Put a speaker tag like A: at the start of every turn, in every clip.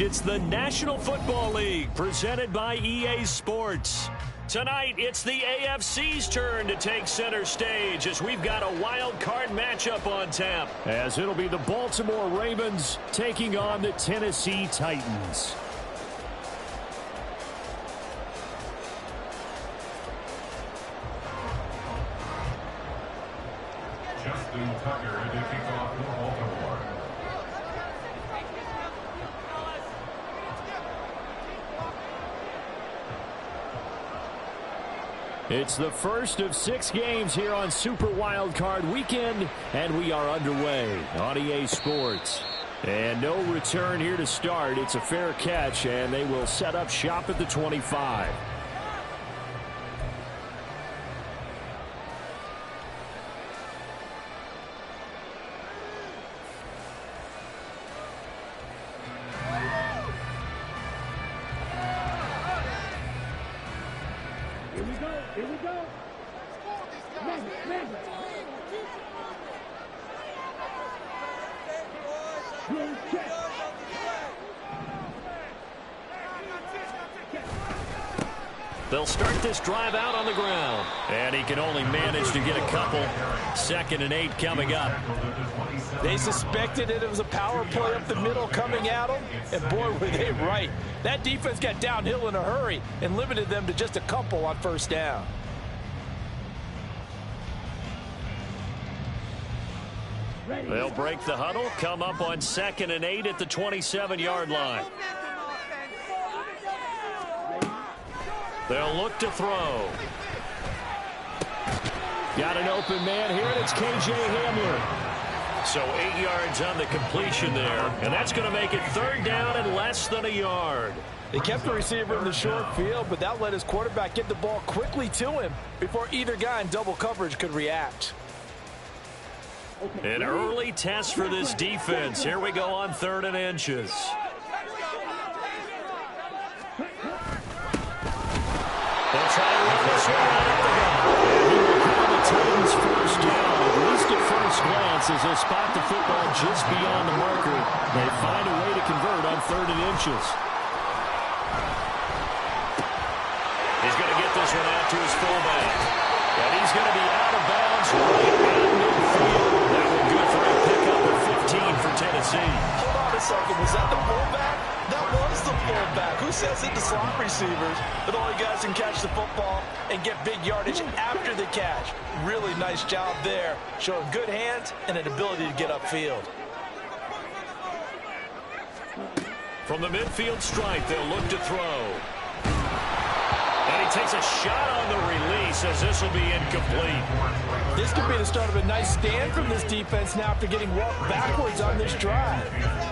A: It's the National Football League presented by EA Sports. Tonight, it's the AFC's turn to take center stage as we've got a wild card matchup on tap. As it'll be the Baltimore Ravens taking on the Tennessee Titans.
B: Justin Tucker to kick off for Baltimore.
A: It's the first of 6 games here on Super Wildcard Weekend, and we are underway on EA Sports. And no return here to start. It's a fair catch, and they will set up shop at the 25.
C: Here we go.
A: They'll start this drive out on the ground. And he can only manage to get a couple. 2nd and 8 coming up.
D: They suspected that it was a power play up the middle coming at them, and boy, were they right. That defense got downhill in a hurry and limited them to just a couple on first down.
A: They'll break the huddle, come up on 2nd and 8 at the 27-yard line. They'll look to throw. Got an open man here, and it's KJ Hamler. So 8 yards on the completion there, and that's going to make it 3rd down and less than a yard.
D: They kept the receiver in the short field, but that let his quarterback get the ball quickly to him before either guy in double coverage could react.
A: An early test for this defense. Here we go on 3rd and inches. They'll try to run this one out at the gun. And he will call the Titans first down. At least at first glance, as they spot the football just beyond the marker, they find a way to convert on 3rd and inches. He's going to get this one out to his fullback. And he's going to be out of bounds right at midfield. That will good for a pickup of 15 for Tennessee.
D: Hold on a second. Was that the fullback? That was the fullback. Who says it to slot receivers? But only guys can catch the football and get big yardage after the catch. Really nice job there. Showing good hands and an ability to get upfield.
A: From the midfield stripe, they'll look to throw. And he takes a shot on the release as this will be incomplete.
D: This could be the start of a nice stand from this defense now after getting walked backwards on this drive.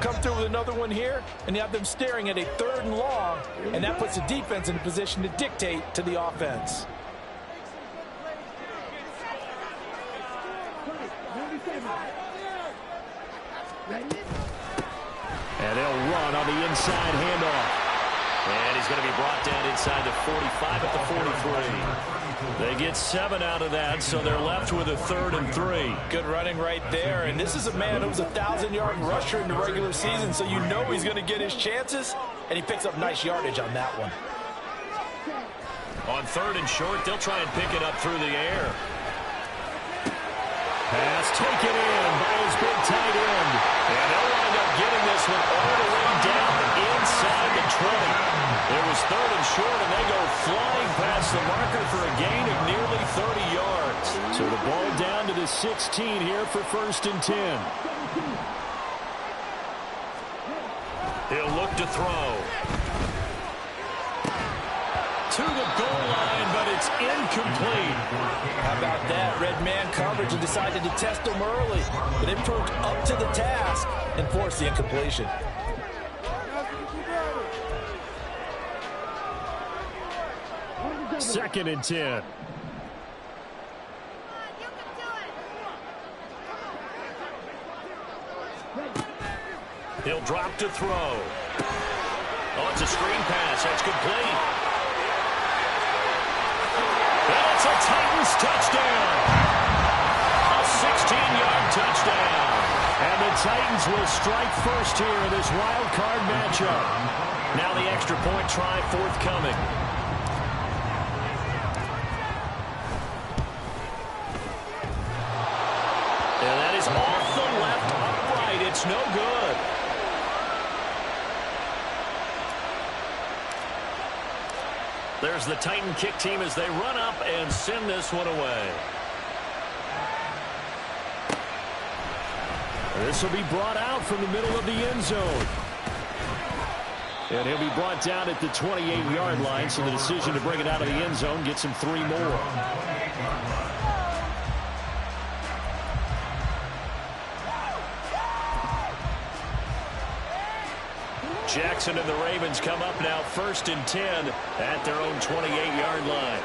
D: Come through with another one here, and you have them staring at a 3rd and long, and that puts the defense in a position to dictate to the offense.
A: And they'll run on the inside handoff. And he's going to be brought down inside the 45 at the 43. They get 7 out of that, so they're left with a 3rd and 3.
D: Good running right there. And this is a man who was a 1,000-yard rusher in the regular season, so you know he's going to get his chances. And he picks up nice yardage on that one.
A: On 3rd and short, they'll try and pick it up through the air. Pass taken in by his big tight end. And they'll wind up getting this one all the way down inside the 20. It was 3rd and short, and they go flying past the marker for a gain of nearly 30 yards. So the ball down to the 16 here for 1st and 10. He'll look to throw. To the goal line, but it's incomplete.
D: How about that? Red man coverage and decided to test him early. But they proved up to the task and forced the incompletion.
A: Second and 10. He'll drop to throw. Oh, it's a screen pass. That's complete. And it's a Titans touchdown. A 16-yard touchdown. And the Titans will strike first here in this wild card matchup. Now the extra point try forthcoming. And that is off the left upright. It's no good. There's the Titan kick team as they run up and send this one away. This will be brought out from the middle of the end zone. And he'll be brought down at the 28-yard line, so the decision to bring it out of the end zone gets him 3 more. Jackson and the Ravens come up now 1st and 10 at their own 28-yard line.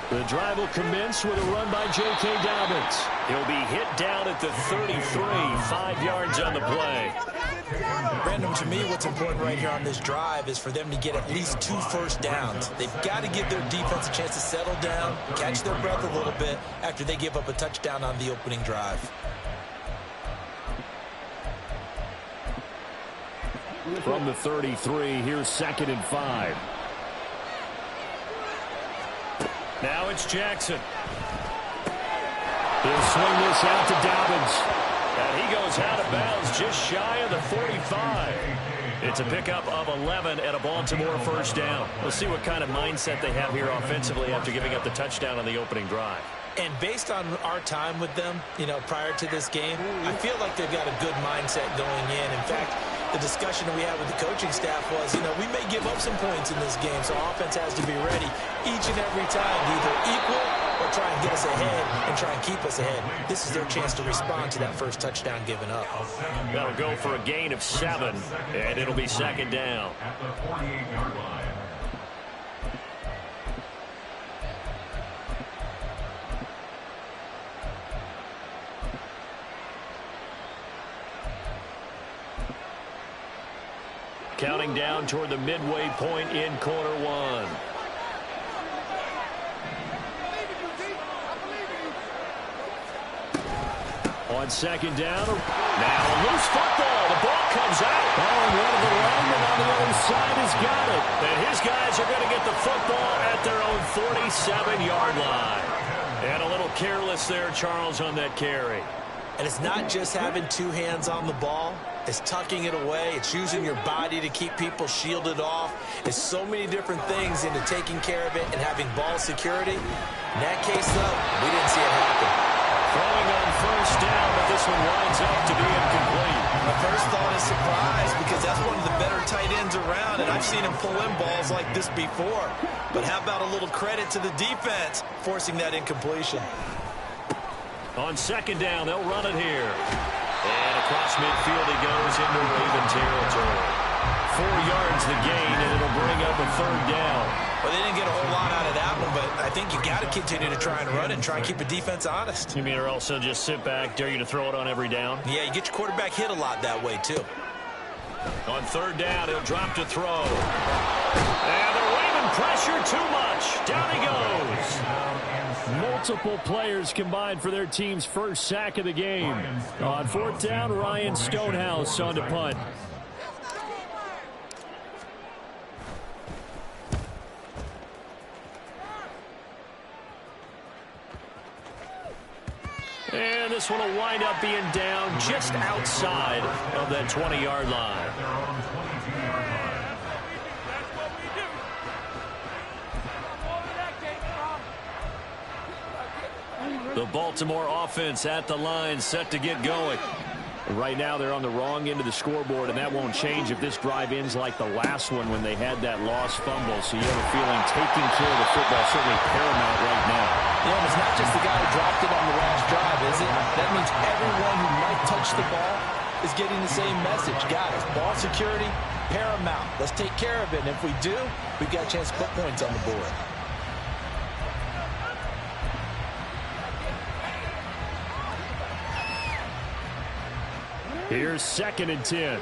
A: The drive will commence with a run by J.K. Dobbins. He'll be hit down at the 33, 5 yards on the play.
D: Brandon, to me, what's important right here on this drive is for them to get at least 2 first downs. They've got to give their defense a chance to settle down, catch their breath a little bit after they give up a touchdown on the opening drive.
A: From the 33, here's 2nd and 5. Now it's Jackson. He'll swing this out to Dobbins. And he goes out of bounds just shy of the 45. It's a pickup of 11 and a Baltimore first down. We'll see what kind of mindset they have here offensively after giving up the touchdown on the opening drive.
D: And based on our time with them, prior to this game, I feel like they've got a good mindset going in. In fact, the discussion that we had with the coaching staff was, we may give up some points in this game, so offense has to be ready each and every time to either equal or try and get us ahead and try and keep us ahead. This is their chance to respond to that first touchdown given up.
A: That'll go for a gain of 7, and it'll be 2nd down.
B: At the 48-yard line.
A: Counting down toward the midway point in quarter 1. On 2nd down, now a loose football. The ball comes out. Oh, and one of the linemen on the other side has got it. And his guys are going to get the football at their own 47-yard line. And a little careless there, Charles, on that carry.
D: And it's not just having 2 hands on the ball. It's tucking it away. It's using your body to keep people shielded off. It's so many different things into taking care of it and having ball security. In that case, though, we didn't see it happen.
A: Throwing on first down, but this one winds up to be incomplete.
D: My first thought is surprise because that's one of the better tight ends around, and I've seen him pull in balls like this before. But how about a little credit to the defense forcing that incompletion?
A: On 2nd down, they'll run it here. And across midfield he goes into Raven territory. 4 yards the gain, and it'll bring up a 3rd down.
D: Well, they didn't get a whole lot out of that one, but I think you got to continue to try and run it and try and keep the defense honest.
A: You mean or else they'll just sit back, dare you to throw it on every down?
D: Yeah, you get your quarterback hit a lot that way, too.
A: On 3rd down, he'll drop to throw. And the Raven pressure too much. Down he goes. Multiple players combined for their team's first sack of the game. On 4th down, Ryan Stonehouse on to punt. And this one will wind up being down just outside of that 20-yard line. The Baltimore offense at the line, set to get going. Right now they're on the wrong end of the scoreboard, and that won't change if this drive ends like the last one when they had that lost fumble. So you have a feeling taking care of the football certainly paramount right now.
D: Yeah, it's not just the guy who dropped it on the last drive, is it? That means everyone who might touch the ball is getting the same message. Guys, ball security, paramount. Let's take care of it, and if we do, we've got a chance to put points on the board.
A: Here's 2nd and 10.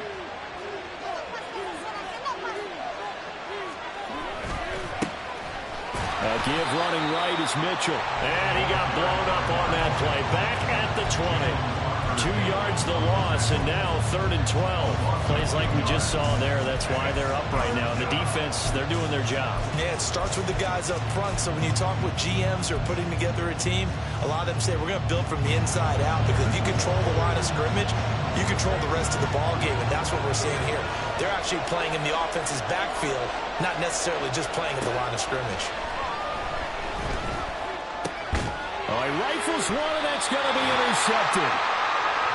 A: A give running right is Mitchell. And he got blown up on that play. Back at the 20. 2 yards the loss, and now 3rd and 12. Plays like we just saw there. That's why they're up right now. The defense, they're doing their job.
D: Yeah, it starts with the guys up front. So when you talk with GMs who are putting together a team, a lot of them say we're going to build from the inside out, because if you control the line of scrimmage, you control the rest of the ball game, and that's what we're seeing here. They're actually playing in the offense's backfield, not necessarily just playing at the line of scrimmage.
A: Oh, he rifles one, and that's going to be intercepted.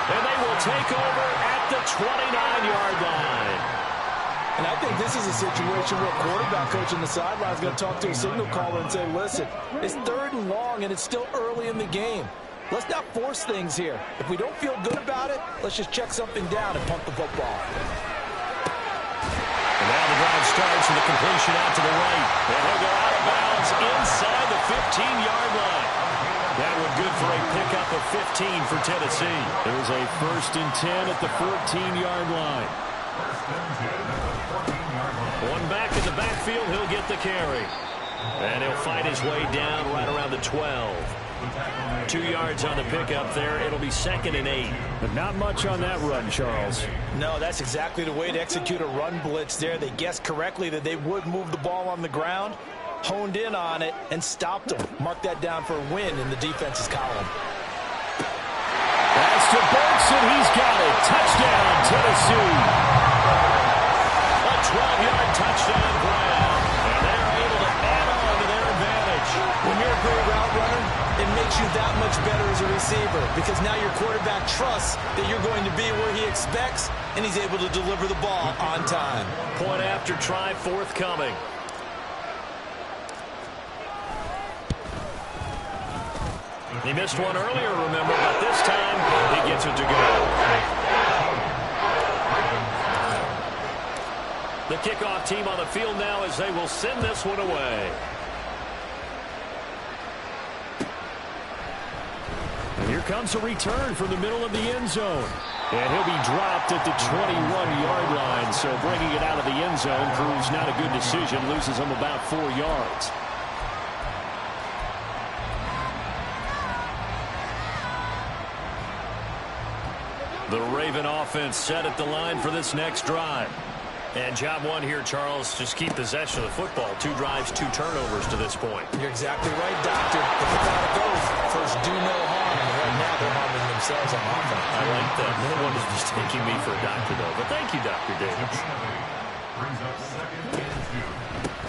A: And they will take over at the 29-yard line.
D: And I think this is a situation where quarterback coach on the sideline is going to talk to a signal caller and say, listen, it's 3rd and long, and it's still early in the game. Let's not force things here. If we don't feel good about it, let's just check something down and punt the football.
A: And now the drive starts with a completion out to the right. And he'll go out of bounds inside the 15-yard line. That one good for a pickup of 15 for Tennessee. There's a 1st and 10 at the 14-yard line. One back in the backfield, he'll get the carry. And he'll fight his way down right around the 12. 2 yards on the pickup there. It'll be 2nd and 8. But not much on that run, Charles.
D: No, that's exactly the way to execute a run blitz there. They guessed correctly that they would move the ball on the ground, honed in on it, and stopped them. Mark that down for a win in the defense's column.
A: Pass to Burks, and he's got it. Touchdown, Tennessee. A 12-yard touchdown grab. And they're able to add on to their advantage.
D: When you're a great route runner, it makes you that much better as a receiver, because now your quarterback trusts that you're going to be where he expects, and he's able to deliver the ball on time.
A: Point after try forthcoming. He missed one earlier, remember, but this time he gets it to go. The kickoff team on the field now as they will send this one away. And here comes a return from the middle of the end zone. And he'll be dropped at the 21-yard line, so bringing it out of the end zone proves not a good decision, loses him about 4 yards. The Raven offense set at the line for this next drive. And job one here, Charles, just keep possession of the football. 2 drives, 2 turnovers to this point.
D: You're exactly right, Doctor. If it's how it goes, first do no harm. And right now they're harming themselves on offense.
A: I like that. No one is just taking me for a doctor, though. But thank you, Dr. Davis.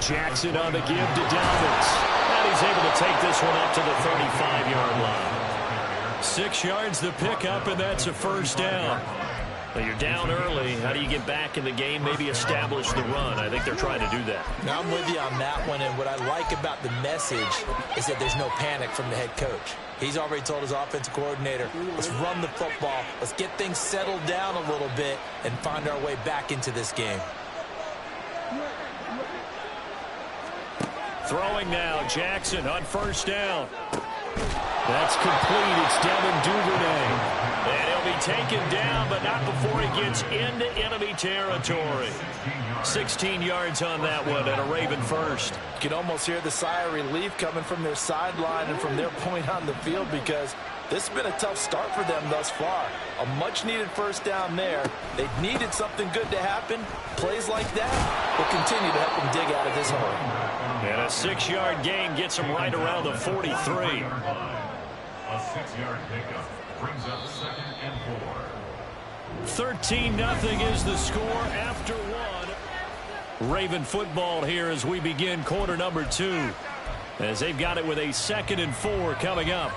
A: Jackson on the give to Dobbins. And he's able to take this one up to the 35-yard line. 6 yards the pickup, and that's a 1st down. Well, you're down early. How do you get back in the game, maybe establish the run? I think they're trying to do that.
D: Now, I'm with you on that one, and what I like about the message is that there's no panic from the head coach. He's already told his offensive coordinator, let's run the football, let's get things settled down a little bit and find our way back into this game.
A: Throwing now, Jackson on 1st down. That's complete. It's Devin Duvernay. And he'll be taken down, but not before he gets into enemy territory. 16 yards on that one and a Raven 1st.
D: You can almost hear the sigh of relief coming from their sideline and from their point on the field, because this has been a tough start for them thus far. A much-needed 1st down there. They needed something good to happen. Plays like that will continue to help them dig out of this hole.
A: And a 6-yard gain gets them right around the 43.
B: A 6-yard pickup brings up 2nd and 4.
A: 13-0 is the score after 1. Raven football here as we begin quarter number 2. As they've got it with a 2nd and 4 coming up.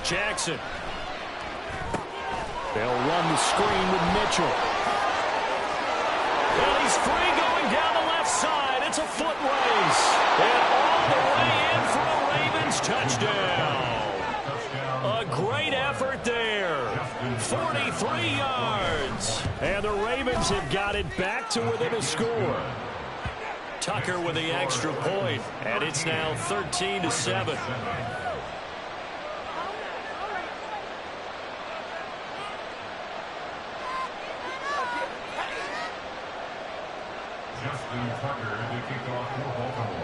A: Jackson. They'll run the screen with Mitchell. And he's free going down the left side. It's a foot race. And all the way in for a Ravens touchdown. A great effort there. 43 yards. And the Ravens have got it back to within a score. Tucker with the extra point. And it's now 13-7.
B: Just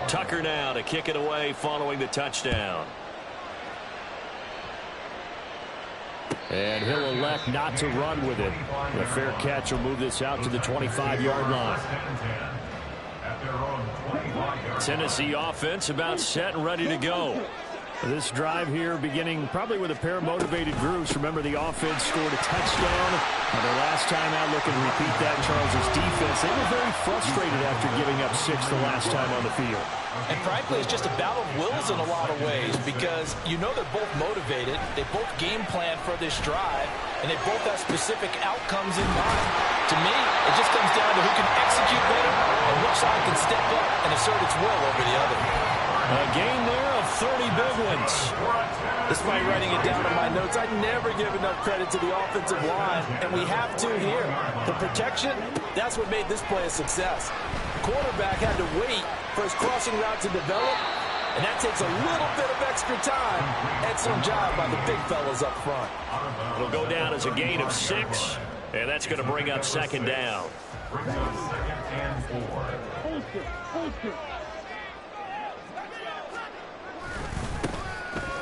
A: Tucker now to kick it away following the touchdown. And he'll elect not to run with it. A fair catch will move this out to the 25-yard line. Tennessee offense about set and ready to go. This drive here beginning probably with a pair of motivated groups. Remember, the offense scored a touchdown. Their last time out, looking to repeat that, Charles' defense. They were very frustrated after giving up 6 the last time on the field.
D: And frankly, it's just a battle of wills in a lot of ways because you know they're both motivated. They both game plan for this drive, and they both have specific outcomes in mind. To me, it just comes down to who can execute better and which side can step up and assert its will over the other.
A: A gain there of 30 big ones.
D: Despite writing it down in my notes, I never give enough credit to the offensive line, and we have to here. The protection, that's what made this play a success. The quarterback had to wait for his crossing route to develop, and that takes a little bit of extra time. Excellent job by the big fellas up front.
A: It'll go down as a gain of 6, and that's going to bring up second down.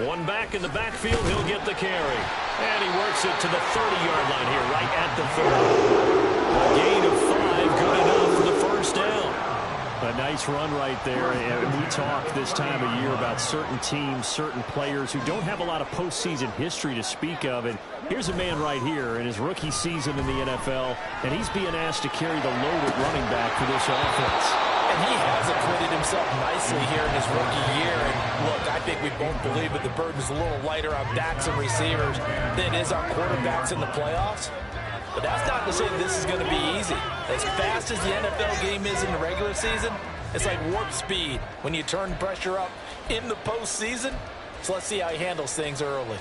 A: One back in the backfield, he'll get the carry. And he works it to the 30-yard line here, right at the 30. A gain of 5, good enough for the first down. A nice run right there. And we talk this time of year about certain teams, certain players who don't have a lot of postseason history to speak of. And here's a man right here in his rookie season in the NFL, and he's being asked to carry the load at running back for this offense.
D: And he has acquitted himself nicely here in his rookie year. And look, I think we both believe that the burden's a little lighter on backs and receivers than it is on quarterbacks in the playoffs. But that's not to say this is going to be easy. As fast as the NFL game is in the regular season, it's like warp speed when you turn pressure up in the postseason. So let's see how he handles things early.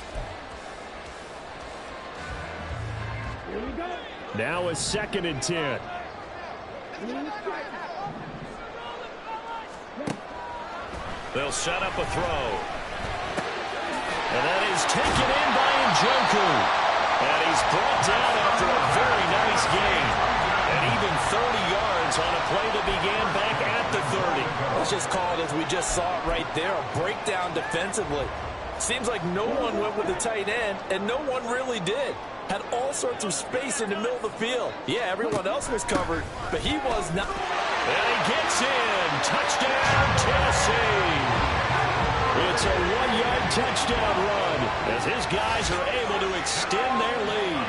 C: Here we go.
A: Now a 2nd and 10. They'll set up a throw. And that is taken in by Njoku. And he's brought down after a very nice gain. And even 30 yards on a play that began back at the 30.
D: Let's just call it as we just saw it right there, a breakdown defensively. Seems like no one went with the tight end, and no one really did. Had all sorts of space in the middle of the field. Yeah, everyone else was covered, but he was not.
A: And he gets in. Touchdown, Tennessee. It's a 1-yard touchdown run as his guys are able to extend their lead.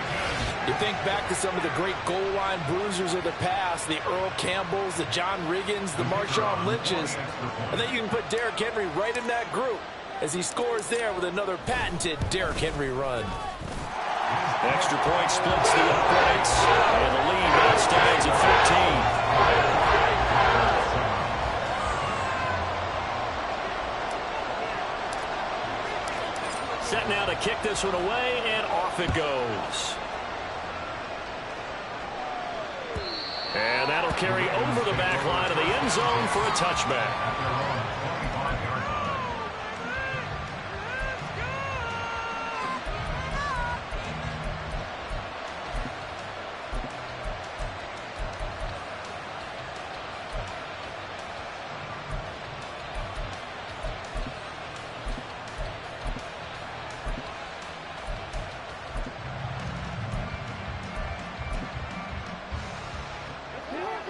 D: You think back to some of the great goal line bruisers of the past, the Earl Campbells, the John Riggins, the Marshawn Lynches. And then you can put Derrick Henry right in that group as he scores there with another patented Derrick Henry run.
A: Extra point splits the uprights, and the lead now stands at 14. Set now to kick this one away, and off it goes. And that'll carry over the back line of the end zone for a touchback.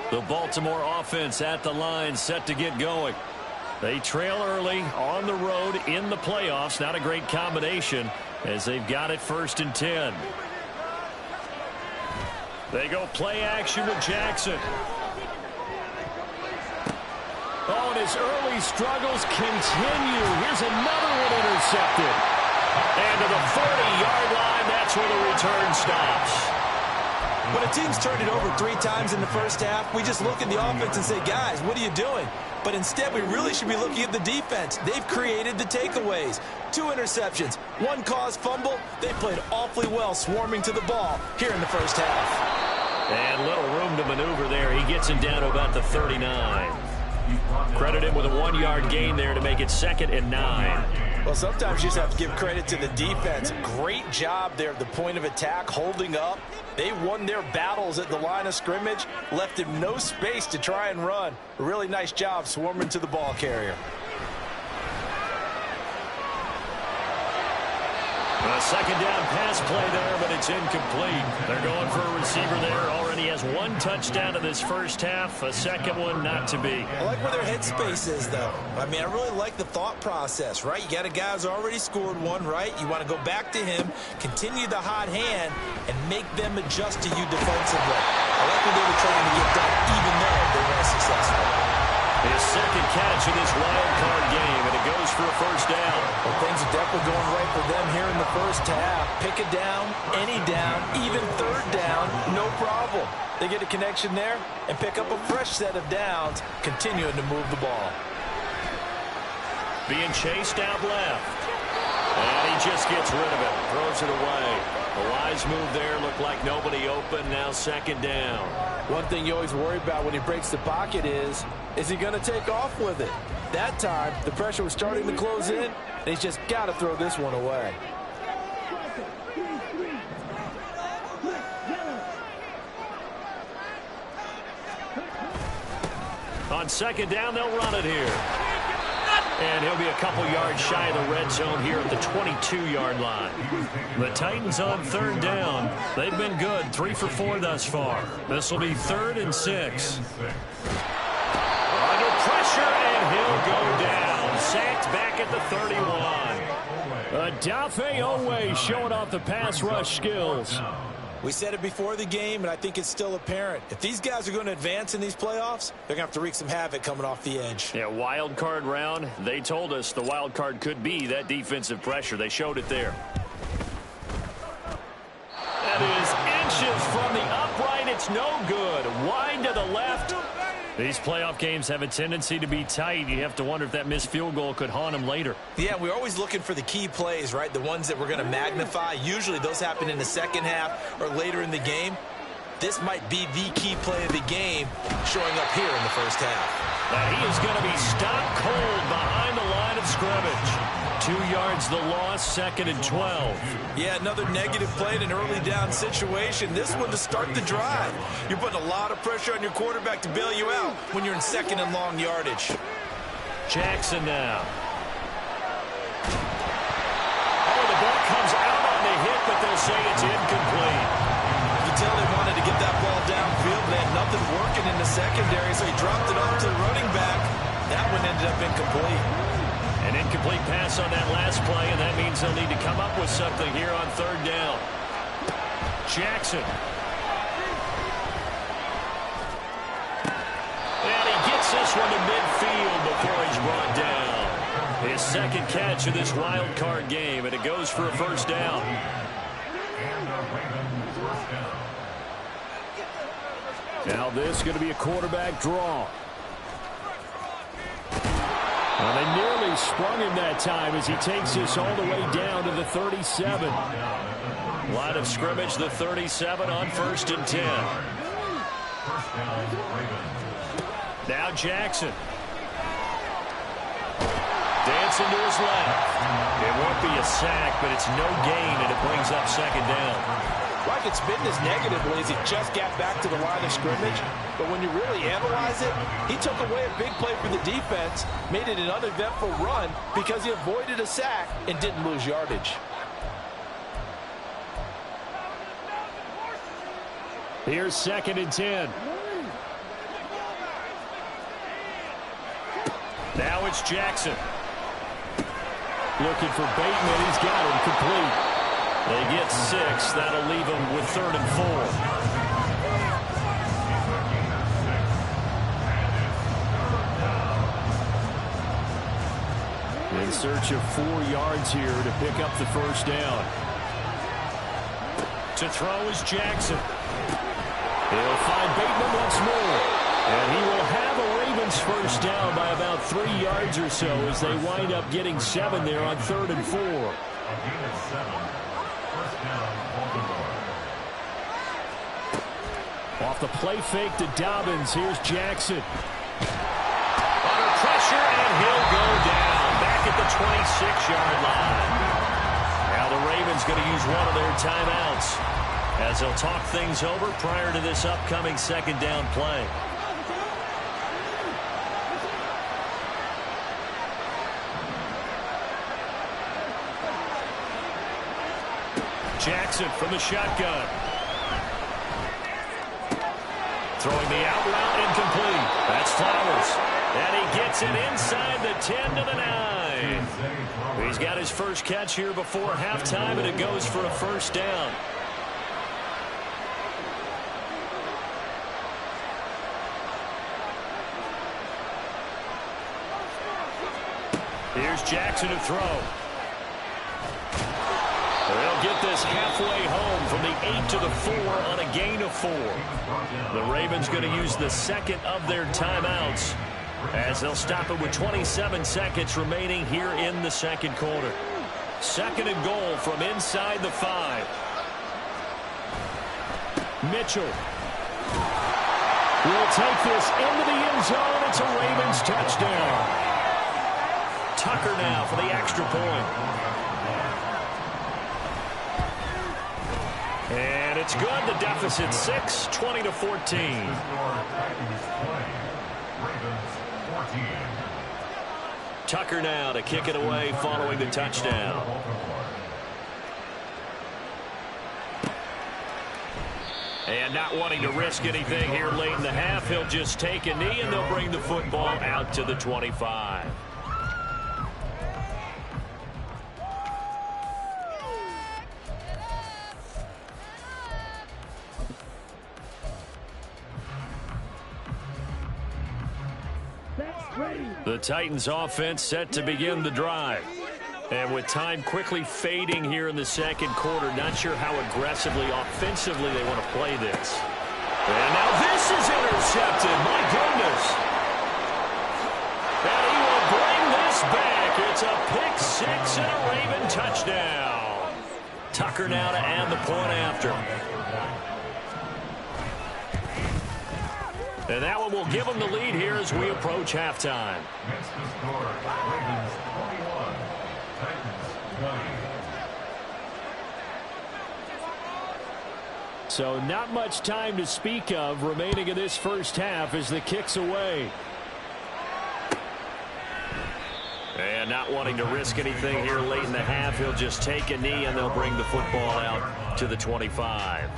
A: The Baltimore offense at the line, set to get going. They trail early on the road in the playoffs. Not a great combination as they've got it 1st and 10. They go play action with Jackson. Oh, and his early struggles continue. Here's another one intercepted. And to the 40-yard line, that's where the return stops.
D: When a team's turned it over 3 times in the first half, we just look at the offense and say, guys, what are you doing? But instead, we really should be looking at the defense. They've created the takeaways. 2 interceptions, 1 caused fumble. They played awfully well swarming to the ball here in the first half.
A: And little room to maneuver there. He gets him down to about the 39. Credit him with a 1-yard gain there to make it 2nd and 9.
D: Well, sometimes you just have to give credit to the defense. Great job there at the point of attack, holding up. They won their battles at the line of scrimmage, left him no space to try and run. A really nice job swarming to the ball carrier.
A: A 2nd down pass play there, but it's incomplete. They're going for a receiver there. Already has 1 touchdown in this first half. A second one not to be.
D: I like where their headspace is, though. I mean, I really like the thought process, right? You got a guy who's already scored one, right? You want to go back to him, continue the hot hand, and make them adjust to you defensively. I like what they were trying to get done, even though they weren't successful.
A: His 2nd catch in this wild card game, and it goes for a first down.
D: Well, things are definitely going right for them here in the first half. Pick a down, any down, even 3rd down, no problem. They get a connection there and pick up a fresh set of downs, continuing to move the ball.
A: Being chased out left. And he just gets rid of it, throws it away. A wise move there, looked like nobody open, now 2nd down.
D: One thing you always worry about when he breaks the pocket is he going to take off with it? That time, the pressure was starting to close in, and he's just got to throw this one away.
A: On 2nd down, they'll run it here. And he'll be a couple yards shy of the red zone here at the 22-yard line. The Titans on 3rd down. They've been good, 3 for 4 thus far. This will be 3rd and 6. Under pressure, and he'll go down. Sacked back at the 31. Odafe Oweh showing off the pass rush skills.
D: We said it before the game, and I think it's still apparent. If these guys are going to advance in these playoffs, they're going to have to wreak some havoc coming off the edge.
A: Yeah, wild card round. They told us the wild card could be that defensive pressure. They showed it there. That is inches from the upright. It's no good. Wide to the left. These playoff games have a tendency to be tight. You have to wonder if that missed field goal could haunt them later.
D: Yeah, we're always looking for the key plays, right? The ones that we're going to magnify. Usually those happen in the second half or later in the game. This might be the key play of the game showing up here in the first half.
A: And he is going to be stopped cold behind the line of scrimmage. 2 yards the loss, 2nd and 12.
D: Yeah, another negative play in an early down situation. This one to start the drive. You're putting a lot of pressure on your quarterback to bail you out when you're in 2nd and long yardage.
A: Jackson now. Oh, the ball comes out on the hit, but they'll say it's incomplete.
D: You can tell they wanted to get that ball downfield. They had nothing working in the secondary, so he dropped it off to the running back. That one ended up incomplete.
A: An incomplete pass on that last play, and that means they'll need to come up with something here on 3rd down. Jackson. And he gets this one to midfield before he's brought down. His 2nd catch of this wild card game, and it goes for a first down. Now this is going to be a quarterback draw. Well, they nearly sprung him that time as he takes this all the way down to the 37. Line of scrimmage, the 37 on 1st and 10. Now Jackson. Dancing to his left. It won't be a sack, but it's no gain, and it brings up 2nd down.
D: Well, I could spin this negatively as he just got back to the line of scrimmage. But when you really analyze it, he took away a big play for the defense, made it an uneventful run because he avoided a sack and didn't lose yardage.
A: Here's 2nd and 10. Now it's Jackson. Looking for Bateman. He's got him complete. They get 6. That'll leave them with 3rd and 4. In search of 4 yards here to pick up the first down. To throw is Jackson. He'll find Bateman once more. And he will have a Ravens first down by about 3 yards or so as they wind up getting 7 there on 3rd and 4. Off the play fake to Dobbins. Here's Jackson. he'll go down back at the 26-yard line. Now the Ravens going to use one of their timeouts as they'll talk things over prior to this upcoming second down play. Jackson from the shotgun. Throwing the out route incomplete. That's Flowers. And he gets it inside the 10 to the 9. He's got his first catch here before halftime, and it goes for a first down. Here's Jackson to throw. They'll get this halfway home from the 8 to the 4 on a gain of 4. The Ravens going to use the second of their timeouts as they'll stop it with 27 seconds remaining here in the second quarter. Second and goal from inside the 5. Mitchell will take this into the end zone. It's a Ravens touchdown. Tucker now for the extra point. And it's good. The deficit 6, 20 to 14. Tucker now to kick it away following the touchdown. And not wanting to risk anything here late in the half, he'll just take a knee and they'll bring the football out to the 25. The Titans offense set to begin the drive. And with time quickly fading here in the second quarter, not sure how aggressively, offensively they want to play this. And now this is intercepted. My goodness. And he will bring this back. It's a pick six and a Raven touchdown. Tucker now to add the point after. And that one will give them the lead here as we approach halftime.
B: Next to score, Ravens 21, Titans 20.
A: So not much time to speak of remaining in this first half as the kick's away. And not wanting to risk anything here late in the half, he'll just take a knee and they'll bring the football out to the 25.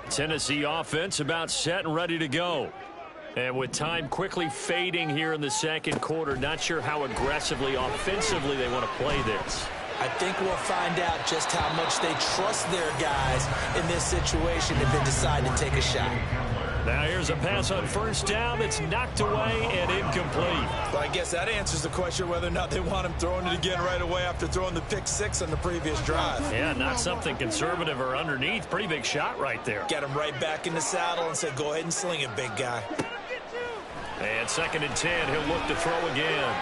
A: Tennessee offense about set and ready to go. And with time quickly fading here in the second quarter, not sure how aggressively, offensively they want to play this.
D: I think we'll find out just how much they trust their guys in this situation if they decide to take a shot.
A: Now here's a pass on first down that's knocked away and incomplete.
D: Well, I guess that answers the question whether or not they want him throwing it again right away after throwing the pick six on the previous drive.
A: Yeah, not something conservative or underneath. Pretty big shot right there.
D: Get him right back in the saddle and said, go ahead and sling it, big guy.
A: And second and 10, he'll look to throw again.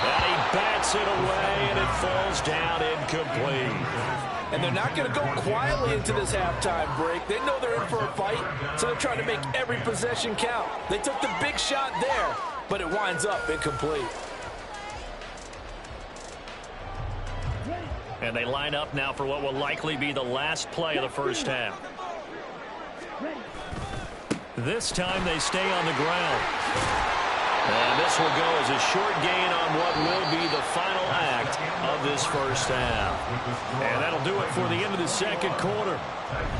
A: And he bats it away, and it falls down incomplete.
E: And they're not going to go quietly into this halftime break. They know they're in for a fight, so they're trying to make every possession count. They took the big shot there, but it winds up incomplete.
A: And they line up now for what will likely be the last play of the first half. This time they stay on the ground. And this will go as a short gain on what will be the final act of this first half. And that'll do it for the end of the second quarter.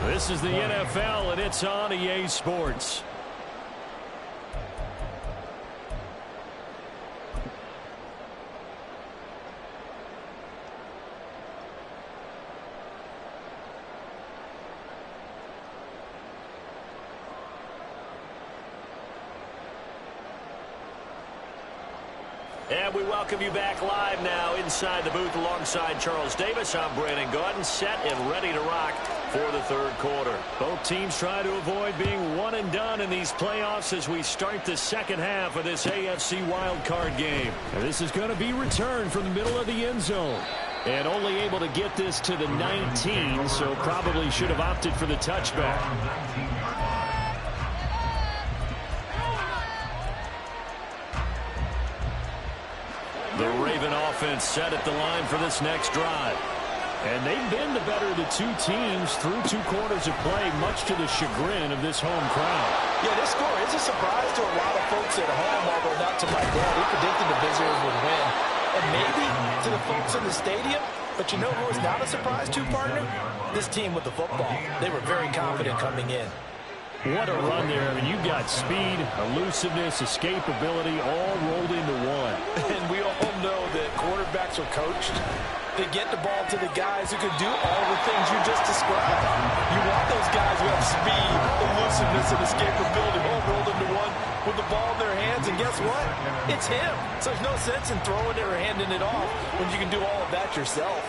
A: This is the NFL, and it's on EA Sports. And we welcome you back live now inside the booth alongside Charles Davis. I'm Brandon Gaudin, set and ready to rock for the third quarter. Both teams try to avoid being one and done in these playoffs as we start the second half of this AFC wildcard game.
C: And this is going to be returned from the middle of the end zone.
A: And only able to get this to the 19, so probably should have opted for the touchback. The Raven offense set at the line for this next drive.
C: And they've been the better of the two teams through 2 quarters of play, much to the chagrin of this home crowd.
E: Yeah, this score is a surprise to a lot of folks at home, although not to my dad. He predicted the visitors would win. And maybe to the folks in the stadium. But you know who is not a surprise to, partner? This team with the football. They were very confident coming in.
C: What a run there. I mean, you've got speed, elusiveness, escapability, all rolled into one.
E: And we all know that quarterbacks are coached. They get the ball to the guys who can do all the things you just described. You want those guys who have speed, elusiveness, and escapability all rolled into one with the ball in their hands. And guess what? It's him. So there's no sense in throwing it or handing it off when you can do all of that yourself.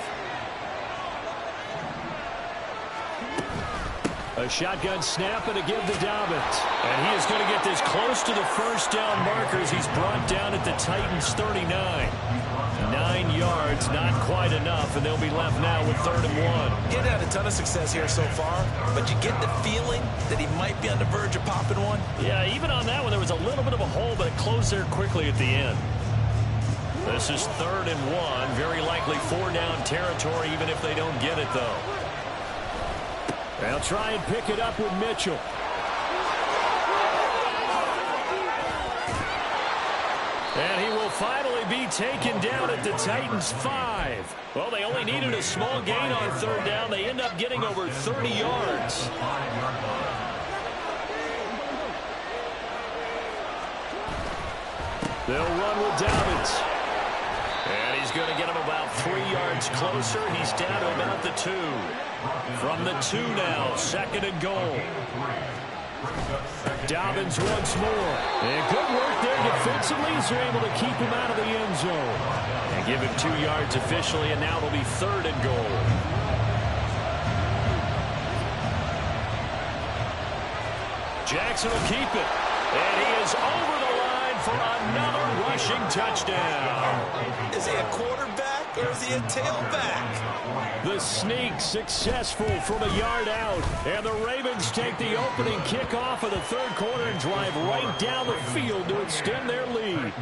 C: A shotgun snap and a give to Dobbins.
A: And he is going to get this close to the first down markers. He's brought down at the Titans' 39. 9 yards, not quite enough, and they'll be left now with 3rd and 1.
E: He had a ton of success here so far, but you get the feeling that he might be on the verge of popping one.
A: Yeah, even on that one, there was a little bit of a hole, but it closed there quickly at the end. This is 3rd and 1. Very likely 4-down territory, even if they don't get it, though.
C: They'll try and pick it up with Mitchell.
A: And he will finally be taken down at the Titans' 5. Well, they only needed a small gain on 3rd down. They end up getting over 30 yards. They'll run with Dobbins. And he's going to get him about 3 yards closer. He's down to about the 2. From the 2 now, 2nd and goal.
C: Dobbins once more. And good work there defensively as they're able to keep him out of the end zone.
A: And give him 2 yards officially, and now it'll be 3rd and goal. Jackson will keep it. And he is over the line for another rushing touchdown.
E: Is he a quarterback or is he a tailback?
C: The sneak successful from a yard out. And the Ravens take the opening kickoff of the 3rd quarter and drive right down the field to extend their lead.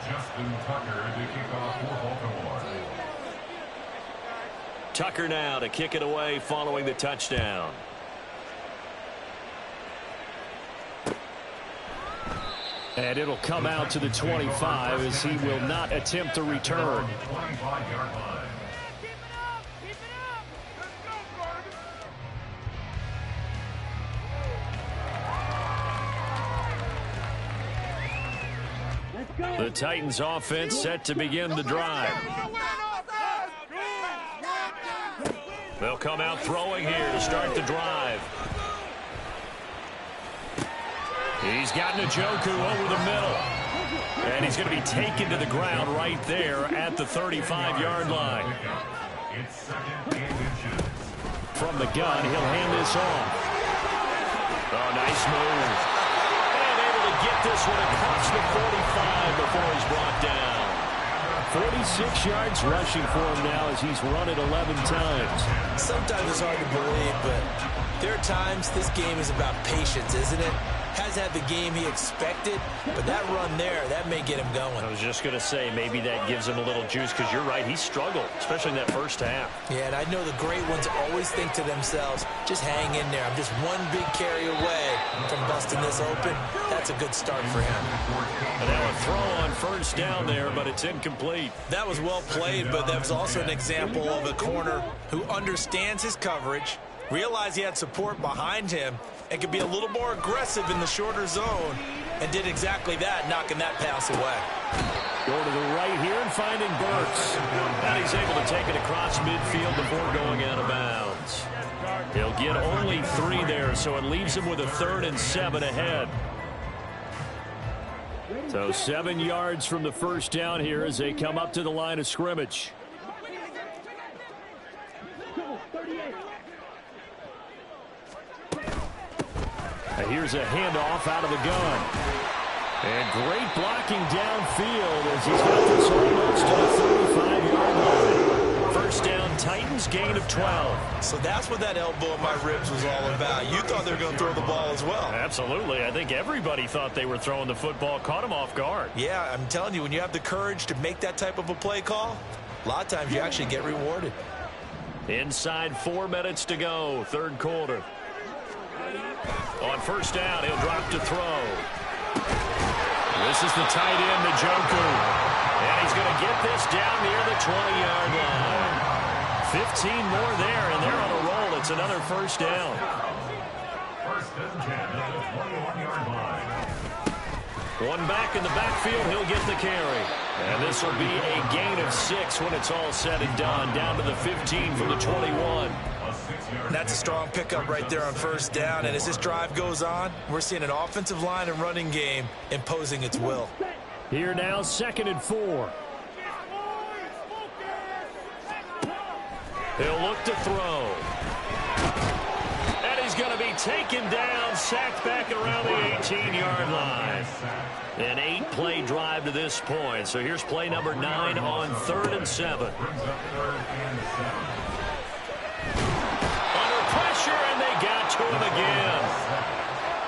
B: Justin Tucker to kick off for Baltimore.
A: Tucker now to kick it away following the touchdown.
C: And it'll come out to the 25 as he will not attempt to return.
B: 25-yard line.
A: The Titans offense set to begin the drive. They'll come out throwing here to start the drive. He's got Njoku over the middle. And he's going to be taken to the ground right there at the 35-yard line.
C: From the gun, he'll hand this off.
A: Oh, nice move. And able to get this one across the 45 before he's brought down.
C: 46 yards rushing for him now as he's run it 11 times.
E: Sometimes it's hard to believe, but there are times this game is about patience, isn't it? Has had the game he expected, but that run there, that may get him going.
A: I was just going to say, maybe that gives him a little juice, because you're right, he struggled, especially in that first half.
E: Yeah, and I know the great ones always think to themselves, just hang in there. I'm just one big carry away from busting this open. That's a good start for him.
A: And now a throw on first down there, but it's incomplete.
E: That was well played, but that was also an example of a corner who understands his coverage, realized he had support behind him, and could be a little more aggressive in the shorter zone, and did exactly that, knocking that pass away.
C: Going to the right here and finding Burks.
A: And he's able to take it across midfield before going out of bounds. He'll get only 3 there, so it leaves him with a 3rd and 7 ahead.
C: So 7 yards from the first down here as they come up to the line of scrimmage. Here's a handoff out of the gun. And great blocking downfield as he's got this almost to the 35-yard line. First down, Titans, gain of 12.
D: So that's what that elbow in my ribs was all about. You thought they were going to throw the ball as well.
C: Absolutely. I think everybody thought they were throwing the football, caught him off guard.
D: Yeah, I'm telling you, when you have the courage to make that type of a play call, a lot of times you actually get rewarded.
C: Inside 4 minutes to go, third quarter. On first down, he'll drop to throw. This is the tight end, Njoku. And he's going to get this down near the 20-yard line. 15 more there, and they're on a roll. It's another first down.
B: First and 10 at the 21-yard line.
C: One back in the backfield, he'll get the carry. And this will be a gain of 6 when it's all said and done. Down to the 15 from the 21.
D: That's a strong pickup right there on first down. And as this drive goes on, we're seeing an offensive line and running game imposing its will.
C: Here now, 2nd and 4. He'll look to throw. And he's going to be taken down, sacked back around the 18-yard line. An 8-play drive to this point. So here's play number 9 on 3rd and 7. And they got to him again.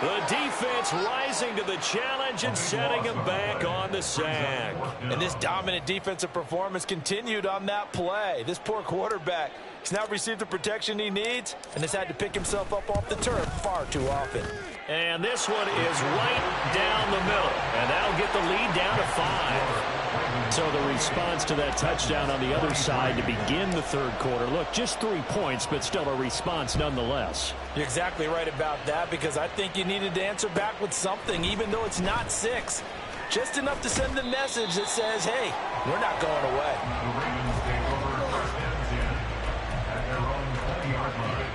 C: The defense rising to the challenge and setting him back on the sack.
D: And this dominant defensive performance continued on that play. This poor quarterback has now received the protection he needs and has had to pick himself up off the turf far too often.
C: And this one is right down the middle. And that'll get the lead down to 5. So the response to that touchdown on the other side to begin the third quarter. Look, just 3 points, but still a response nonetheless.
D: You're exactly right about that, because I think you needed to answer back with something, even though it's not 6. Just enough to send the message that says, hey, we're not going away.
B: The Ravens take over first and 10 at their own 20-yard line.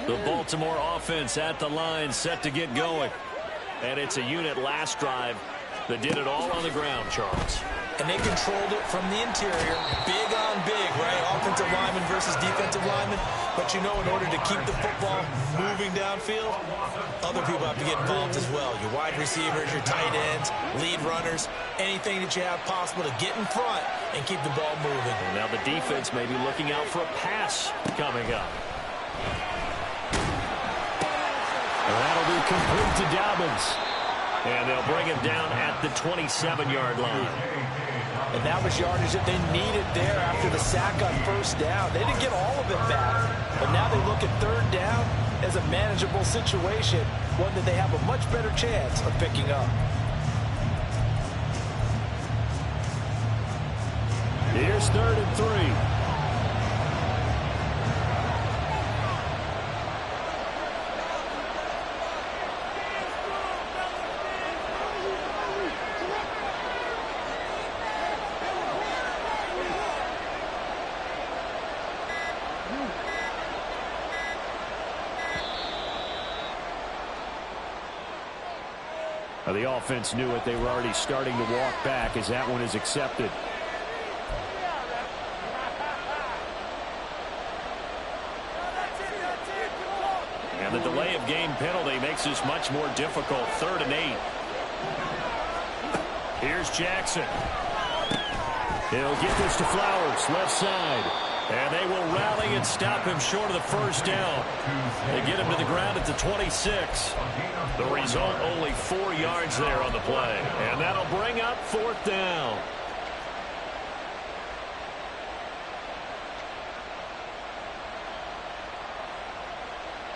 C: The Baltimore offense at the line, set to get going. And it's a unit last drive that did it all on the ground, Charles.
D: And they controlled it from the interior, big on big, right? Offensive lineman versus defensive lineman. But you know, in order to keep the football moving downfield, other people have to get involved as well. Your wide receivers, your tight ends, lead runners, anything that you have possible to get in front and keep the ball moving.
C: And now the defense may be looking out for a pass coming up. And that'll be complete to Dobbins. And they'll bring him down at the 27-yard line.
D: And that was yardage that they needed there after the sack on first down. They didn't get all of it back, but now they look at third down as a manageable situation, one that they have a much better chance of picking up.
C: Here's 3rd and 3. The offense knew it. They were already starting to walk back as that one is accepted. And the delay of game penalty makes this much more difficult. 3rd and 8. Here's Jackson. He'll get this to Flowers, left side. And they will rally and stop him short of the first down. They get him to the ground at the 26. The result, only 4 yards there on the play. And that'll bring up 4th down.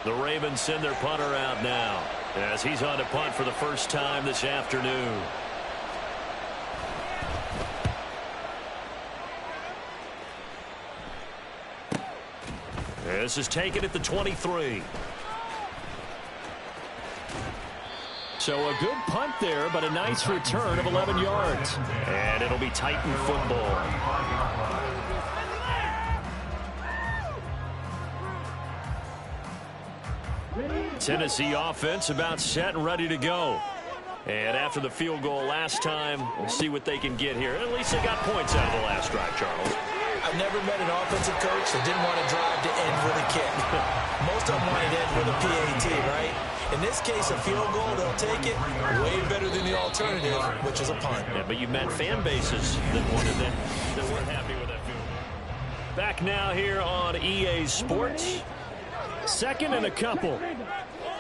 C: The Ravens send their punter out now as he's on to punt for the first time this afternoon. This is taken at the 23. So a good punt there, but a nice return of 11 yards. And it'll be Titan football. Tennessee offense about set and ready to go. And after the field goal last time, we'll see what they can get here. At least they got points out of the last drive, Charles.
D: I've never met an offensive coach that didn't want to drive to end with a kick. Most of them want to end with a PAT, right? In this case, a field goal, they'll take it way better than the alternative, which is a punt.
C: Yeah, but you met fan bases that wanted that weren't happy with that field goal. Back now here on EA Sports. Second and a couple.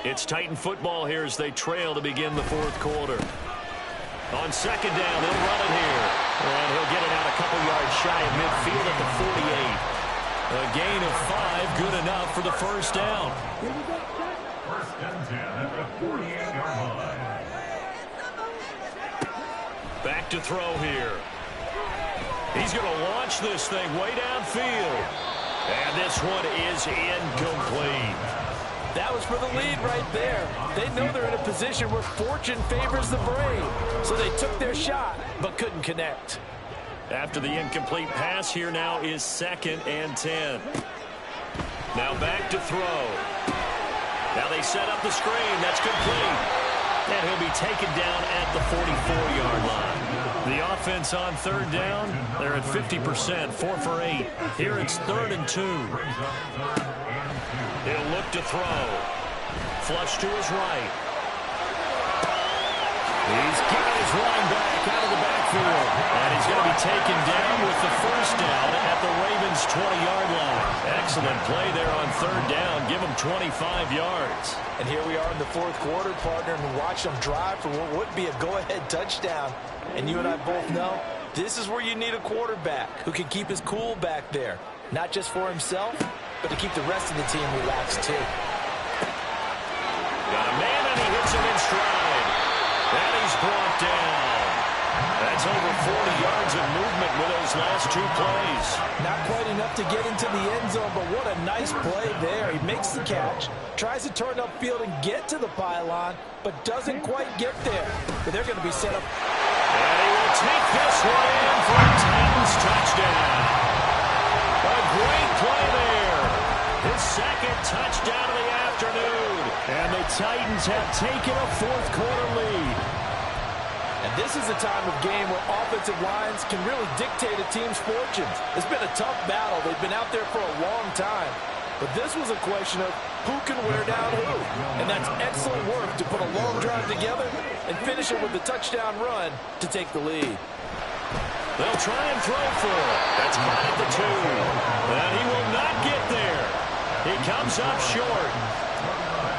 C: It's Titan football here as they trail to begin the fourth quarter. On second down, they'll run it here. And he'll get it out a couple yards shy of midfield at the 48. A gain of 5, good enough for the first down.
B: First and 10 at the 48-yard line.
C: Back to throw here. He's going to launch this thing way downfield. And this one is incomplete.
E: That was for the lead right there. They know they're in a position where fortune favors the brave. So they took their shot, but couldn't connect.
C: After the incomplete pass, here now is second and 10. Now back to throw. Now they set up the screen. That's complete. And he'll be taken down at the 44-yard line. The offense on third down, they're at 50%, 4 for 8. Here it's 3rd and 2. He'll look to throw. Flush to his right. He's got his running back out of the backfield. And he's going to be taken down with the first down at the Ravens' 20-yard line. Excellent play there on third down. Give them 25 yards.
D: And here we are in the fourth quarter, partner, and watch them drive for what would be a go-ahead touchdown. And you and I both know this is where you need a quarterback who can keep his cool back there. Not just for himself, but to keep the rest of the team relaxed too.
C: Got a man and he hits him in stride. And he's brought down. That's over 40 yards of movement with those last 2 plays.
D: Not quite enough to get into the end zone, but what a nice play there. He makes the catch, tries to turn upfield and get to the pylon, but doesn't quite get there. But they're going to be set up.
C: And he will take this one in for a Titans touchdown. A great play there. His second touchdown of the afternoon. And the Titans have taken a fourth quarter lead.
E: And this is a time of game where offensive lines can really dictate a team's fortunes. It's been a tough battle. They've been out there for a long time. But this was a question of who can wear down who. And that's excellent work to put a long drive together and finish it with a touchdown run to take the lead.
C: They'll try and throw for it. That's caught at the 2. And he will not get there. He comes up short.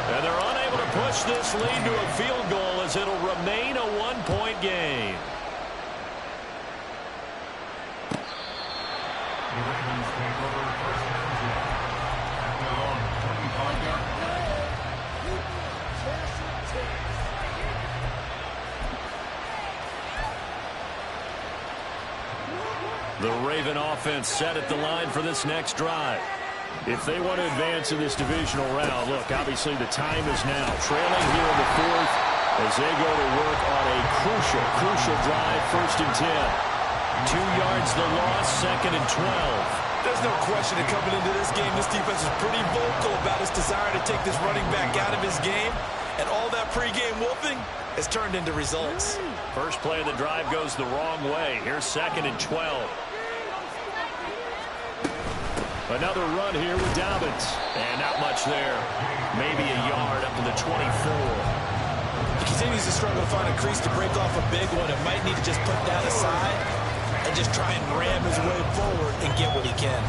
C: And they're unable to push this lead to a field goal as it'll remain a 1-point game.
B: The Ravens take over first and 10 at their own 25-yard line.
C: The Raven offense set at the line for this next drive. If they want to advance in this divisional round, look, obviously the time is now. Trailing here in the fourth as they go to work on a crucial drive, 1st and 10. 2 yards the loss, 2nd and 12.
D: There's no question that coming into this game, this defense is pretty vocal about its desire to take this running back out of his game. And all that pregame wolfing has turned into results.
C: First play of the drive goes the wrong way. Here's 2nd and 12. Another run here with Dobbins. And not much there. Maybe a yard up to the 24.
D: He continues to struggle to find a crease to break off a big one. It might need to just put that aside and just try and ram his way forward and get what he can.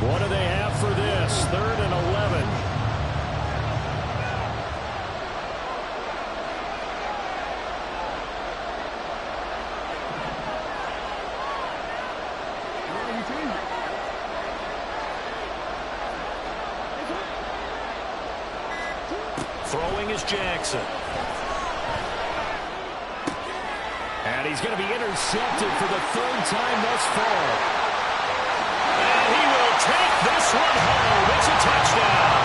C: What do they have for this? 3rd and 11. Throwing is Jackson. And he's going to be intercepted for the 3rd time thus far. And he will take this one home. It's a touchdown.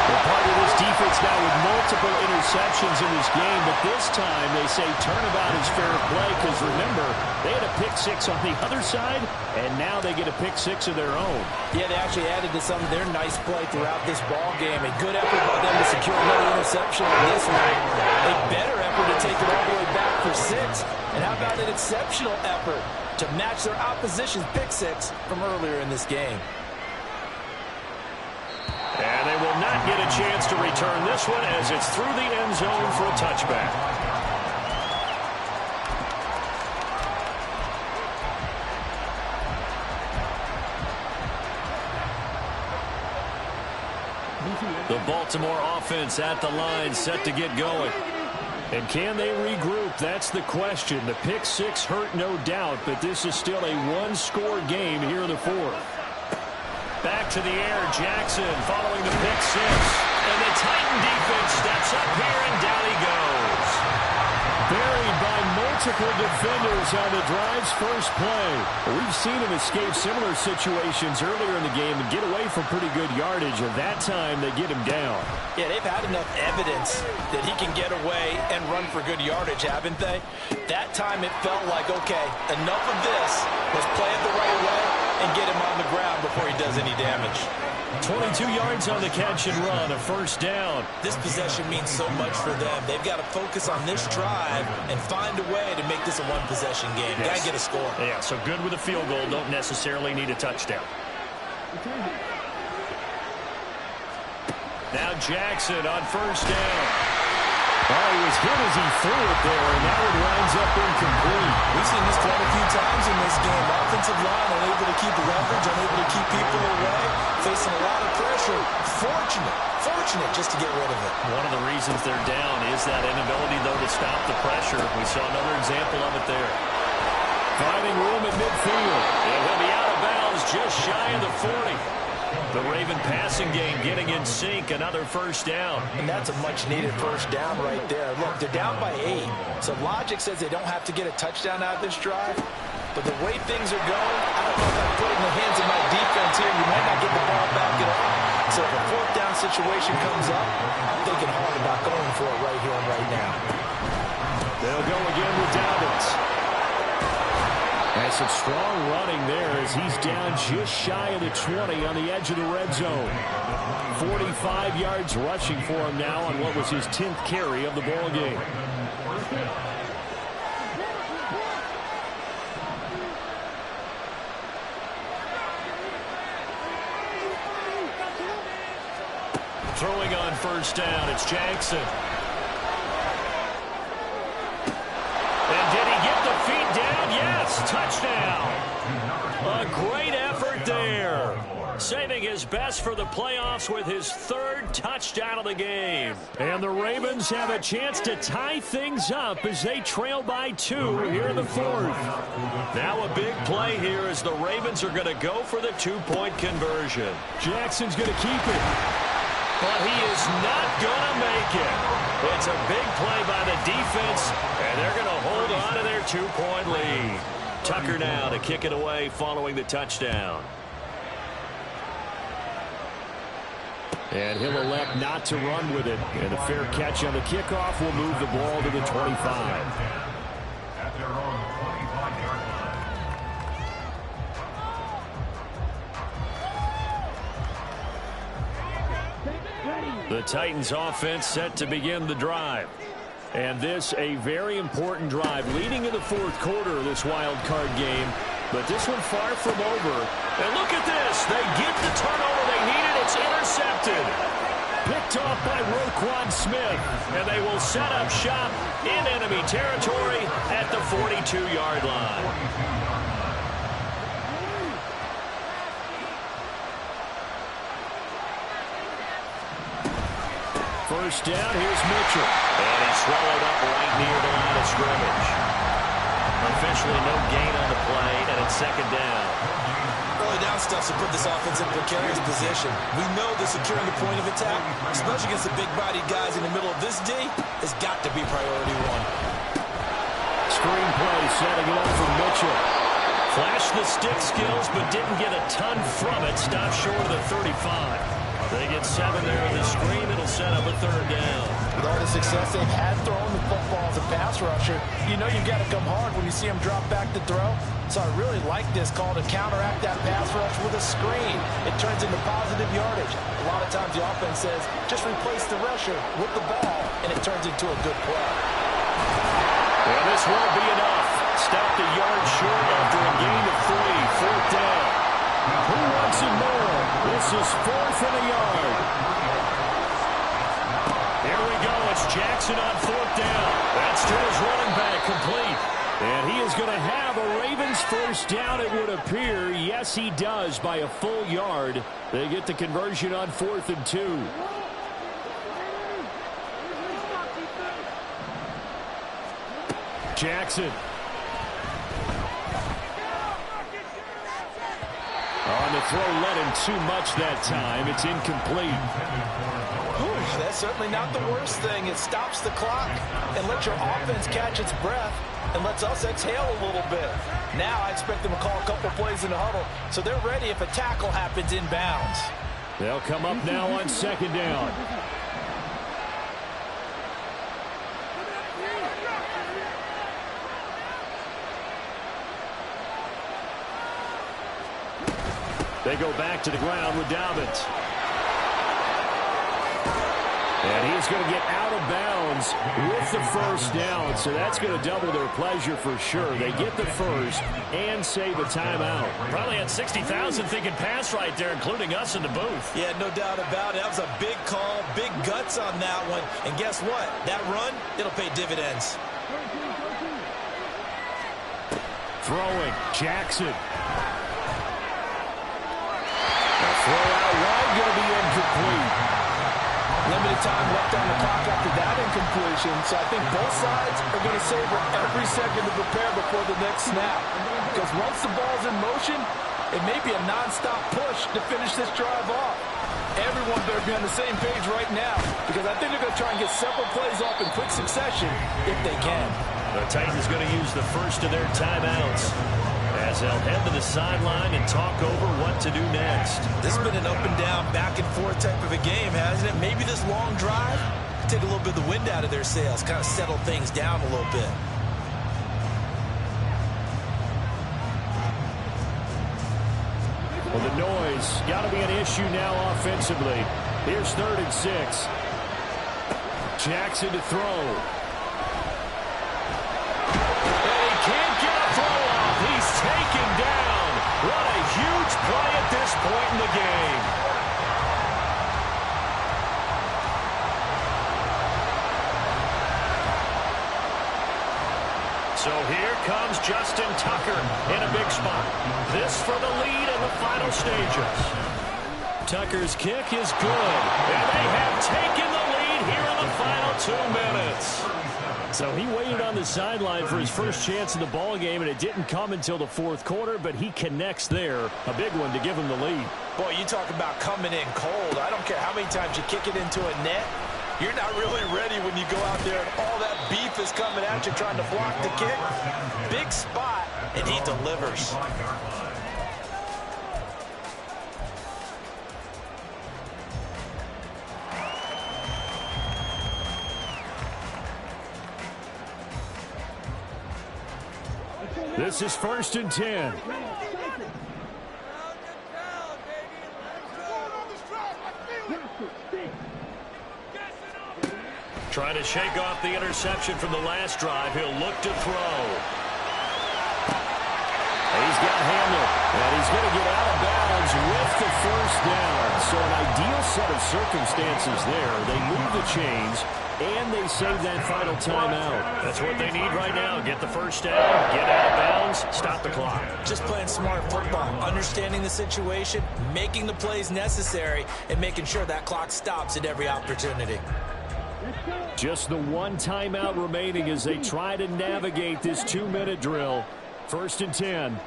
C: We're part of this defense now with multiple interceptions in the
A: this game, but this time they say turnabout is fair play because, remember, they had a pick-6 on the other side, and now they get a pick-6 of their own.
E: Yeah, they actually added to some of their nice play throughout this ball game. A good effort by them to secure another interception on this one. A better effort to take it all the way back for 6. And how about an exceptional effort to match their opposition's pick-6 from earlier in this game?
C: And they will not get a chance to return this one as it's through the end zone for a touchback. The Baltimore offense at the line, set to get going. And can they regroup? That's the question. The pick-6 hurt, no doubt, but this is still a one-score game here in the fourth. Back to the air, Jackson following the pick-6. And the Titan defense steps up here, and down he goes. Buried by multiple defenders on the drive's first play. We've seen him escape similar situations earlier in the game and get away from pretty good yardage, and that time they get him down.
E: Yeah, they've had enough evidence that he can get away and run for good yardage, haven't they? That time it felt like, okay, enough of this. Let's play it the right way and get him on the ground before he does any damage.
C: 22 yards on the catch and run, a first down.
E: This possession means so much for them. They've got to focus on this drive and find a way to make this a one-possession game.
C: Yes.
E: Got to get a score.
C: Yeah, so good with a field goal. Don't necessarily need a touchdown. Now Jackson on first down.
A: Oh, he was hit as he threw it there, and that one winds up incomplete.
E: We've seen this quite a few times in this game. Offensive line unable to keep leverage, unable to keep people away, facing a lot of pressure. Fortunate just to get rid of it.
C: One of the reasons they're down is that inability, though, to stop the pressure. We saw another example of it there.
A: Finding room at midfield.
C: It will be out of bounds just shy of the 40. The Raven passing game getting in sync, another first down.
E: And that's a much-needed first down right there. Look, they're down by 8, so logic says they don't have to get a touchdown out of this drive. But the way things are going, I don't know if I put it in the hands of my defense here. You might not get the ball back at all. So if a fourth down situation comes up, I'm thinking hard about going for it right here and right now.
A: They'll go again with Dobbins. And some strong running there as he's down just shy of the 20 on the edge of the red zone. 45 yards rushing for him now on what was his 10th carry of the ball game.
C: Throwing on first down, it's Jackson. And did he get the feet down? Yes, touchdown. A great effort there. Saving his best for the playoffs with his 3rd touchdown of the game. And the Ravens have a chance to tie things up as they trail by 2 here in the 4th. Now a big play here as the Ravens are going to go for the 2-point conversion.
A: Jackson's going to keep it.
C: But he is not going to make it. It's a big play by the defense, and they're going to hold on to their 2-point lead. Tucker now to kick it away following the touchdown.
A: And he'll elect not to run with it. And a fair catch on the kickoff will move the ball to the 25.
B: At their own 25-yard line.
C: The Titans offense set to begin the drive. And this a very important drive leading in the 4th quarter of this wild card game. But this one far from over. And look at this. They get the turnover they needed. It's intercepted. Picked off by Roquan Smith. And they will set up shop in enemy territory at the 42-yard line.
A: First down, here's Mitchell.
C: And he's swallowed up right near the line of scrimmage. Officially no gain on the play, and it's 2nd down.
E: Early down stuff to put this offense in precarious position. We know that securing the point of attack, especially against the big-bodied guys in the middle of this D, has got to be priority 1.
A: Screen play setting it up for Mitchell.
C: Flashed the stick skills, but didn't get a ton from it. Stopped short of the 35. They get 7 there on the screen. It'll set up a 3rd down.
D: With all the success they've had throwing the football as a pass rusher, you know you've got to come hard when you see them drop back to throw. So I really like this call to counteract that pass rush with a screen. It turns into positive yardage. A lot of times the offense says, just replace the rusher with the ball, and it turns into a good play.
C: Well, this won't be enough. Stopped a yard short after a gain of 3. 4th down. Who wants it more? This is 4th and a yard. Here we go. It's Jackson on 4th down. That's to his running back, complete. And he is going to have a Ravens 1st down, it would appear. Yes, he does, by a full yard. They get the conversion on 4th and 2. Jackson. On the throw, led him too much that time. It's incomplete.
D: That's certainly not the worst thing. It stops the clock and lets your offense catch its breath and lets us exhale a little bit. Now I expect them to call a couple plays in the huddle so they're ready if a tackle happens inbounds.
C: They'll come up now on 2nd down. They go back to the ground with Dobbins. And he's going to get out of bounds with the 1st down, so that's going to double their pleasure for sure. They get the 1st and save a timeout.
A: Probably had 60,000 thinking pass right there, including us in the booth.
D: Yeah, no doubt about it. That was a big call, big guts on that one. And guess what? That run, it'll pay dividends.
C: Throwing, Jackson. Throw out wide, going to be incomplete.
D: Limited time left on the clock after that incompletion, so I think both sides are going to savor every second to prepare before the next snap. Because once the ball's in motion, it may be a nonstop push to finish this drive off. Everyone better be on the same page right now, because I think they're going to try and get several plays off in quick succession if they can.
A: The Titans going to use the first of their timeouts as they'll head to the sideline and talk over what to do next.
D: This has been an up and down, back and forth type of a game, hasn't it? Maybe this long drive take a little bit of the wind out of their sails, kind of settle things down a little bit.
C: Well, the noise got to be an issue now offensively. Here's 3rd and 6. Jackson to throw.
A: He's taken down. What a huge play at this point in the game. So here comes Justin Tucker in a big spot. This for the lead in the final stages. Tucker's kick is good. And they have taken the lead here in the final 2 minutes.
C: So he waited on the sideline for his first chance in the ball game, and it didn't come until the 4th quarter, but he connects there. A big one to give him the lead.
D: Boy, you talk about coming in cold. I don't care how many times you kick it into a net. You're not really ready when you go out there and all that beef is coming at you trying to block the kick. Big spot, and he delivers.
C: This is 1st and 10.
A: Trying to shake off the interception from the last drive. He'll look to throw.
C: He's got Hamler, and he's going to get out of bounds with the 1st down. So an ideal set of circumstances there. They move the chains, and they save that final timeout.
A: That's what they need right now. Get the 1st down, get out of bounds, stop the clock.
D: Just playing smart football, understanding the situation, making the plays necessary, and making sure that clock stops at every opportunity.
C: Just the 1 timeout remaining as they try to navigate this 2-minute drill. 1st and 10.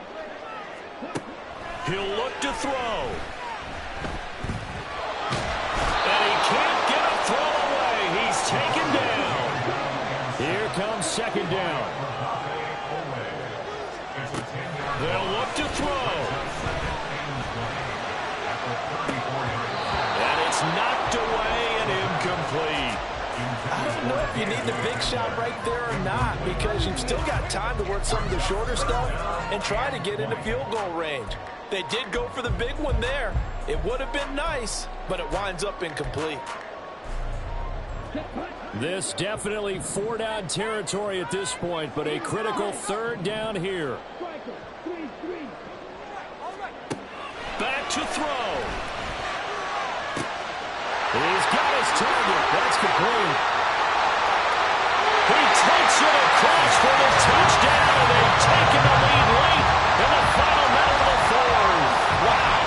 A: He'll look to throw. And he can't get a throw away. He's taken down.
C: Here comes 2nd down.
A: They'll look to throw. And it's
E: know if you need the big shot right there or not, because you've still got time to work some of the shorter stuff and try to get into field goal range. They did go for the big one there. It would have been nice, but it winds up incomplete.
C: This definitely four-down territory at this point, but a critical third down here. Back to throw. He's got his target. That's complete. He takes it across for the touchdown. They've taken the lead late in the final minute of the fourth. Wow.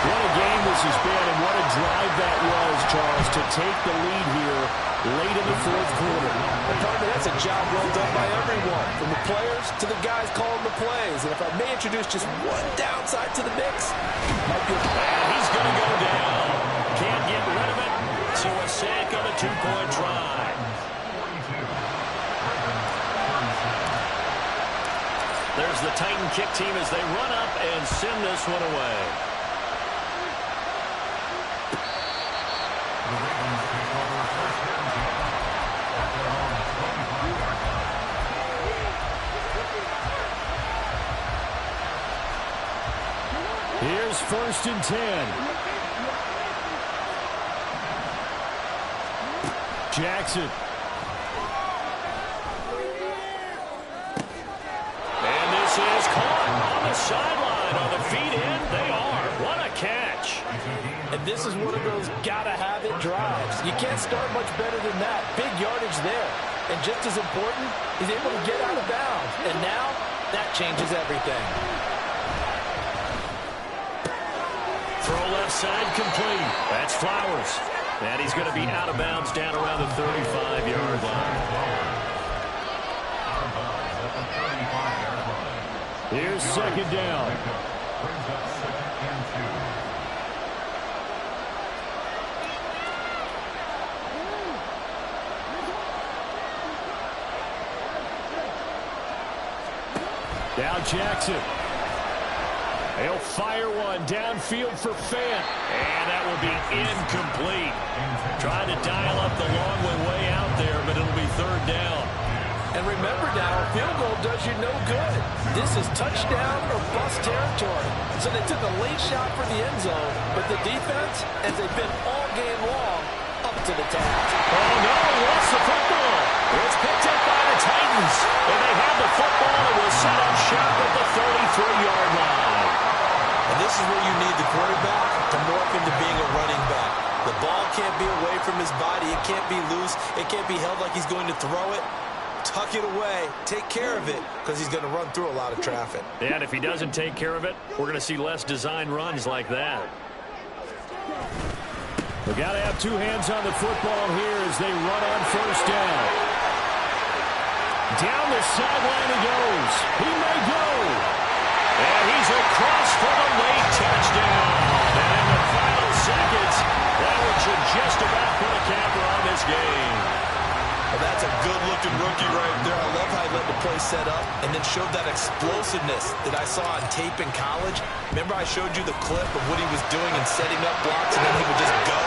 C: What a game this has been, and what a drive that was, Charles, to take the lead here late in the fourth quarter.
E: And partner, that's a job well done by everyone, from the players to the guys calling the plays. And if I may introduce just one downside to the mix, might be
C: and he's going to go down. Can't get rid of it. So a sack on a two-point try. There's the Titan kick team as they run up and send this one away. Here's 1st and 10. Jackson. And this is caught on the sideline. On the feet in, they are. What a catch.
E: And this is one of those gotta-have-it drives. You can't start much better than that. Big yardage there. And just as important, he's able to get out of bounds. And now, that changes everything.
C: Throw left side complete. That's Flowers. And he's going to be out of bounds down around the 35-yard line. Here's 2nd down. Now Jackson. He'll fire one downfield for Fant. And that will be incomplete. Trying to dial up the long way out there, but it'll be 3rd down.
E: And remember now, a field goal does you no good. This is touchdown or bust territory. So they took a late shot for the end zone, but the defense, as they've been all game long, up to the task.
C: Oh, no, lost the football. It's picked up by the Titans. And they have the football and will set up shop at the 33-yard line.
D: And this is where you need the quarterback to morph into being a running back. The ball can't be away from his body. It can't be loose. It can't be held like he's going to throw it. Tuck it away. Take care of it, because he's going to run through a lot of traffic.
C: And if he doesn't take care of it, we're going to see less design runs like that. We got to have two hands on the football here as they run on 1st down. Down the sideline he goes. He may go. And he's across for the late touchdown. And in the final seconds, that one should just about put a capper on this game.
D: Well, that's a good-looking rookie right there. I love how he let the play set up and then showed that explosiveness that I saw on tape in college. Remember I showed you the clip of what he was doing and setting up blocks, and then he would just go?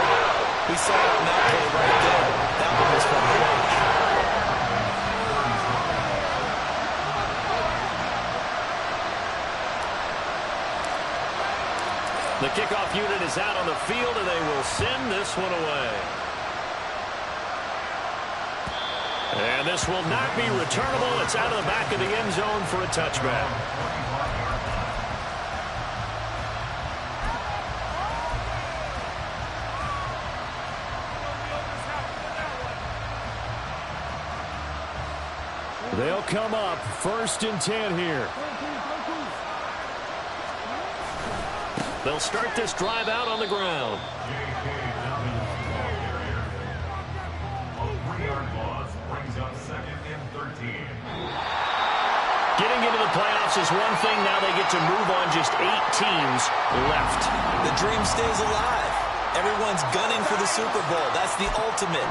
D: We saw it on that play right there. That one was fun to watch.
C: The kickoff unit is out on the field, and they will send this one away. And this will not be returnable. It's out of the back of the end zone for a touchback. They'll come up 1st and 10 here. They'll start this drive out on the ground. Getting into the playoffs is one thing. Now they get to move on just 8 teams left.
D: The dream stays alive. Everyone's gunning for the Super Bowl. That's the ultimate.